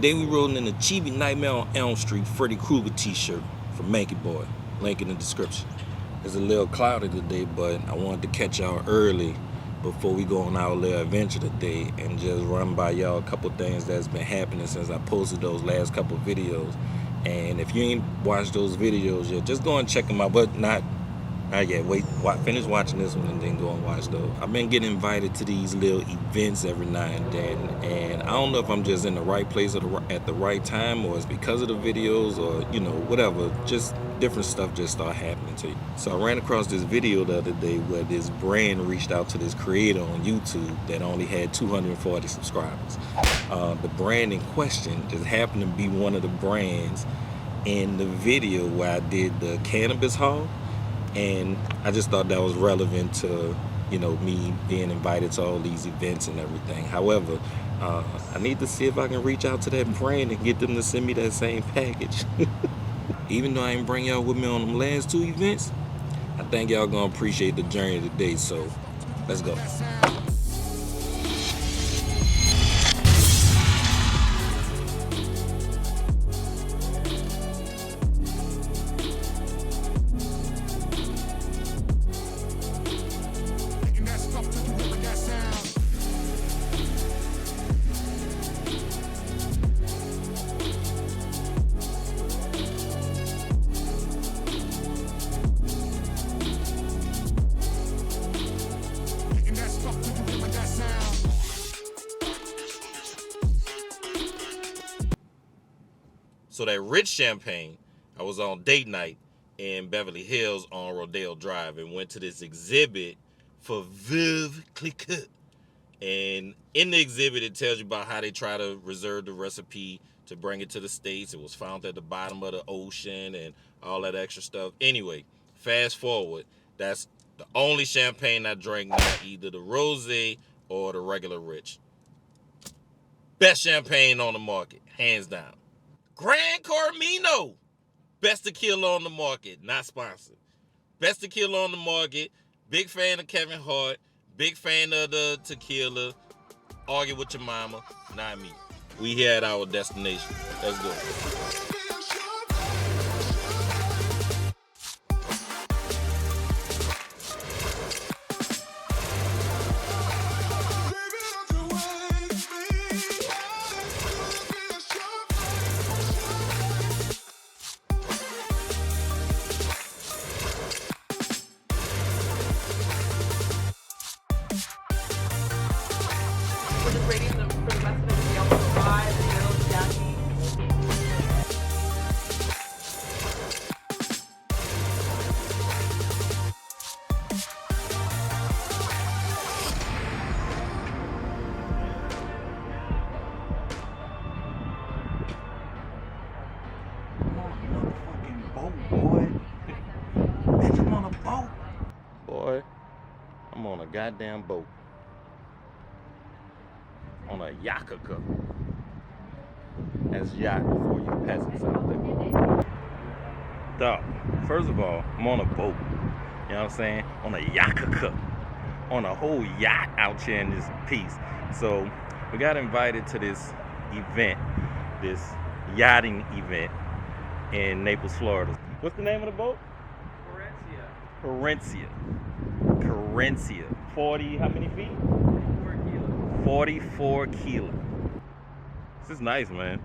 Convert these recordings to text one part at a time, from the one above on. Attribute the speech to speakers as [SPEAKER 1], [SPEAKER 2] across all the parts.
[SPEAKER 1] Today we rolling in a Chibi Nightmare on Elm Street Freddy Krueger t-shirt from Manky Boy. Link in the description. It's a little cloudy today, but I wanted to catch y'all early before we go on our little adventure today and just run by y'all a couple things that's been happening since I posted those last couple videos. And if you ain't watched those videos yet, just go and check them out, but not yet. Finish watching this one and then go and watch those. I've been getting invited to these little events every now and then, and I don't know if I'm just in the right place at the right time, or it's because of the videos, or you know, whatever. Just different stuff just start happening to you. So I ran across this video the other day where this brand reached out to this creator on YouTube that only had 240 subscribers. The brand in question just happened to be one of the brands in the video where I did the cannabis haul. And I just thought that was relevant to, you know, me being invited to all these events and everything. However, I need to see if I can reach out to that brand and get them to send me that same package. Even though I ain't bring y'all with me on them last two events, I think y'all gonna appreciate the journey today. So let's go. So that rich champagne, I was on date night in Beverly Hills on Rodeo Drive and went to this exhibit for Veuve Clicquot. And in the exhibit, it tells you about how they try to reserve the recipe to bring it to the States. It was found at the bottom of the ocean and all that extra stuff. Anyway, fast forward, that's the only champagne I drank, not either the rosé or the regular rich. Best champagne on the market, hands down. Grand Cormino, best tequila on the market, not sponsored. Best tequila on the market. Big fan of Kevin Hart. Big fan of the tequila. Argue with your mama, not me. We here at our destination. Let's go.
[SPEAKER 2] We're just waiting for the rest of it to be able to arrive and build Jackie.
[SPEAKER 1] Boy, I'm on a goddamn boat. On a Yacht. That's yacht for you peasants out there. Dog, first of all, I'm on a boat. You know what I'm saying? On a Yacht. On a whole yacht out here in this piece. So we got invited to this event, this yachting event in Naples, Florida. What's the name of the boat? Corencia. 40, how many feet? 44 kilos. This is nice, man.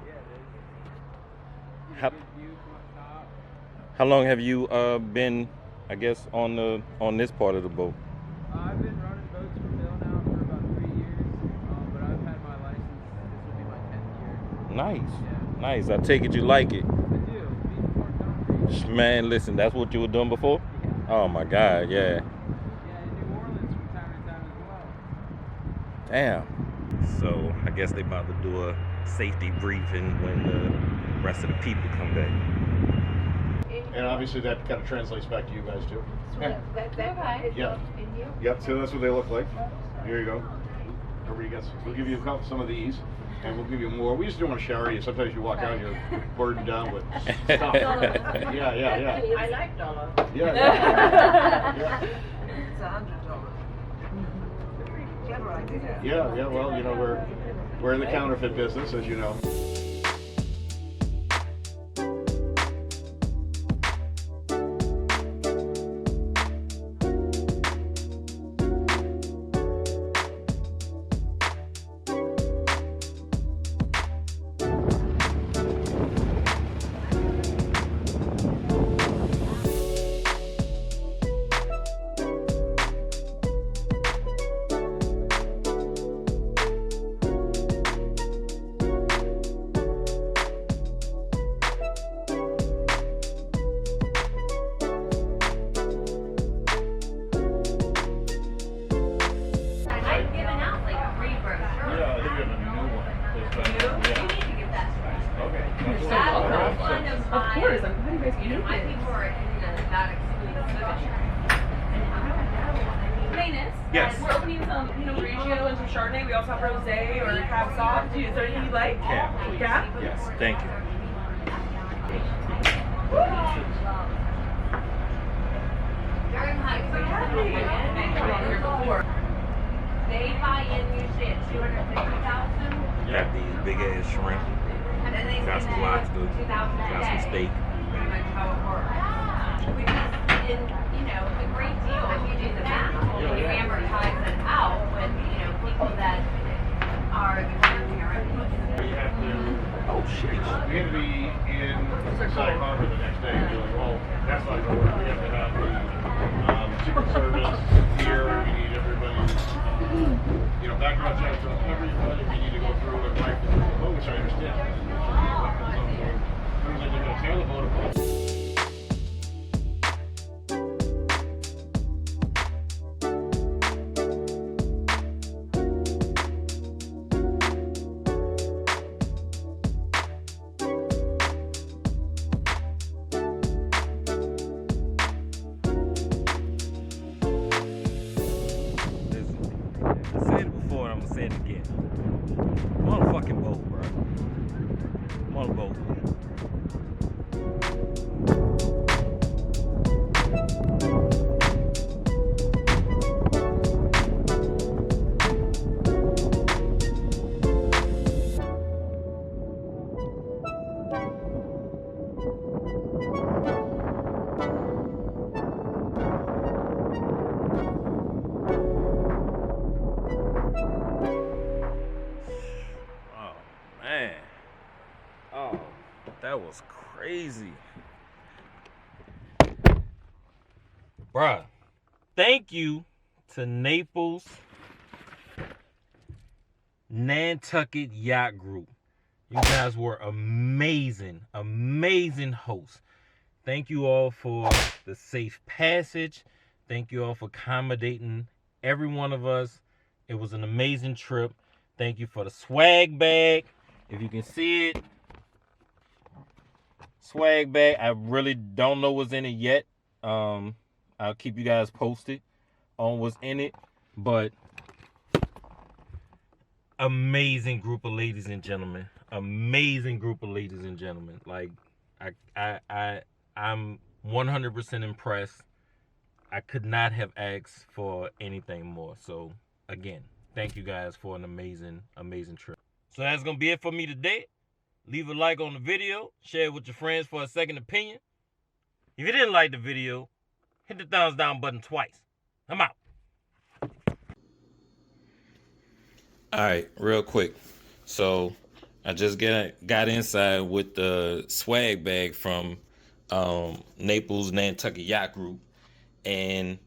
[SPEAKER 3] Yeah, it is.
[SPEAKER 1] How long have you been I guess on this part of the boat?
[SPEAKER 3] I've been running boats for Bill now for about 3 years, but I've had my license. This will be my 10th year.
[SPEAKER 1] Nice.
[SPEAKER 3] Yeah.
[SPEAKER 1] Nice. I take it you like it.
[SPEAKER 3] I do. Being more country.
[SPEAKER 1] Man, listen, that's what you were doing before?
[SPEAKER 3] Yeah.
[SPEAKER 1] Oh my God, yeah.
[SPEAKER 3] Yeah, in New Orleans from time to time as well.
[SPEAKER 1] Damn. So I guess they about to do a safety briefing when the rest of the people come back.
[SPEAKER 4] And obviously that kind of translates back to you guys too.
[SPEAKER 5] Okay.
[SPEAKER 4] Yeah. Yep, so that's what they look like. Here you go. Everybody gets, we'll give you some of these, and we'll give you more. We just don't want to shower you. Sometimes you walk out, you're burdened down with stuff. Yeah.
[SPEAKER 5] I like dollar.
[SPEAKER 4] Yeah.
[SPEAKER 5] It's $100. Clever idea.
[SPEAKER 4] Yeah, well, you know, we're in the counterfeit business, as you know.
[SPEAKER 2] Of course, I'm glad you guys can do this.
[SPEAKER 1] Yes.
[SPEAKER 2] We're opening some Pinot Grigio and some Chardonnay. We also have Rosé or Cab Sauv. Is there anything you like?
[SPEAKER 1] Cab.
[SPEAKER 2] Cab?
[SPEAKER 1] Yes, thank you.
[SPEAKER 6] Very much.
[SPEAKER 2] So happy. I've been here before.
[SPEAKER 6] They buy in usually at 250,000,
[SPEAKER 1] Got these big ass shrimp.
[SPEAKER 6] and then they
[SPEAKER 1] Got some
[SPEAKER 6] spend
[SPEAKER 1] lobster.
[SPEAKER 6] 2,000 a
[SPEAKER 1] Got some
[SPEAKER 6] day.
[SPEAKER 1] steak.
[SPEAKER 6] Pretty much how it works. Because in a great deal if you do the math, when you amortize it out with people that are the grandparents.
[SPEAKER 4] We have to.
[SPEAKER 1] Oh shit.
[SPEAKER 4] We have to be in Sag Harbor the next day doing, well, that's not going to work. We have to have the Secret Service here. We need everybody, background checks on everybody. We need to go through and write the boat, which I understand. Seems like they're going to tear the boat apart.
[SPEAKER 1] I said it before and I'm gonna say it again. I'm on a fucking boat, bro. I'm on a boat. Man. Oh, that was crazy. Bruh, thank you to Naples Nantucket Yacht Group. You guys were amazing, amazing hosts. Thank you all for the safe passage. Thank you all for accommodating every one of us. It was an amazing trip. Thank you for the swag bag. If you can see it, swag bag. I really don't know what's in it yet. I'll keep you guys posted on what's in it. But amazing group of ladies and gentlemen. Amazing group of ladies and gentlemen. Like I'm 100% impressed. I could not have asked for anything more. So again, thank you guys for an amazing, amazing trip. So that's going to be it for me today. Leave a like on the video. Share it with your friends for a second opinion. If you didn't like the video, hit the thumbs down button twice. I'm out. All right, real quick. So I just got inside with the swag bag from Naples Nantucket Yacht Group. And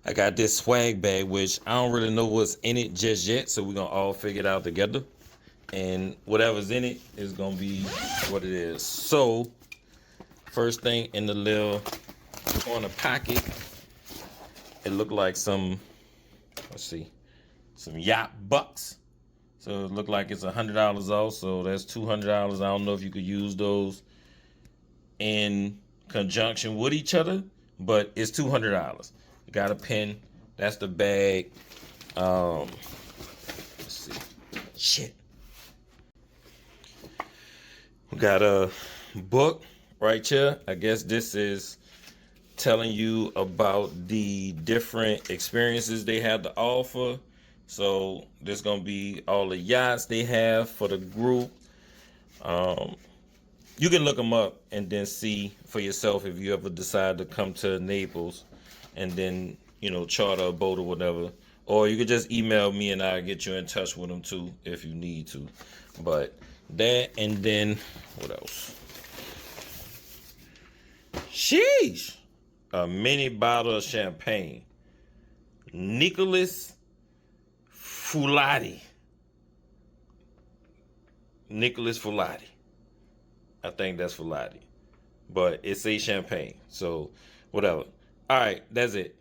[SPEAKER 1] I got this swag bag, which I don't really know what's in it just yet, so we're gonna all figure it out together. And whatever's in it is gonna be what it is. So, first thing in the little corner pocket, it looked like some, let's see, some Yacht bucks. So it looked like it's $100 off, so that's $200. I don't know if you could use those in conjunction with each other, but it's $200. Got a pen. That's the bag. Let's see. Shit. We got a book right here. I guess this is telling you about the different experiences they have to offer. So there's gonna be all the yachts they have for the group. You can look them up and then see for yourself if you ever decide to come to Naples and then, you know, charter a boat or whatever. Or you could just email me and I'll get you in touch with them too if you need to. But that, and then what else? Sheesh. A mini bottle of champagne. Nicholas Fulati. Nicholas Fulati. I think that's Fulati. But it's a champagne. So, whatever. All right, that's it.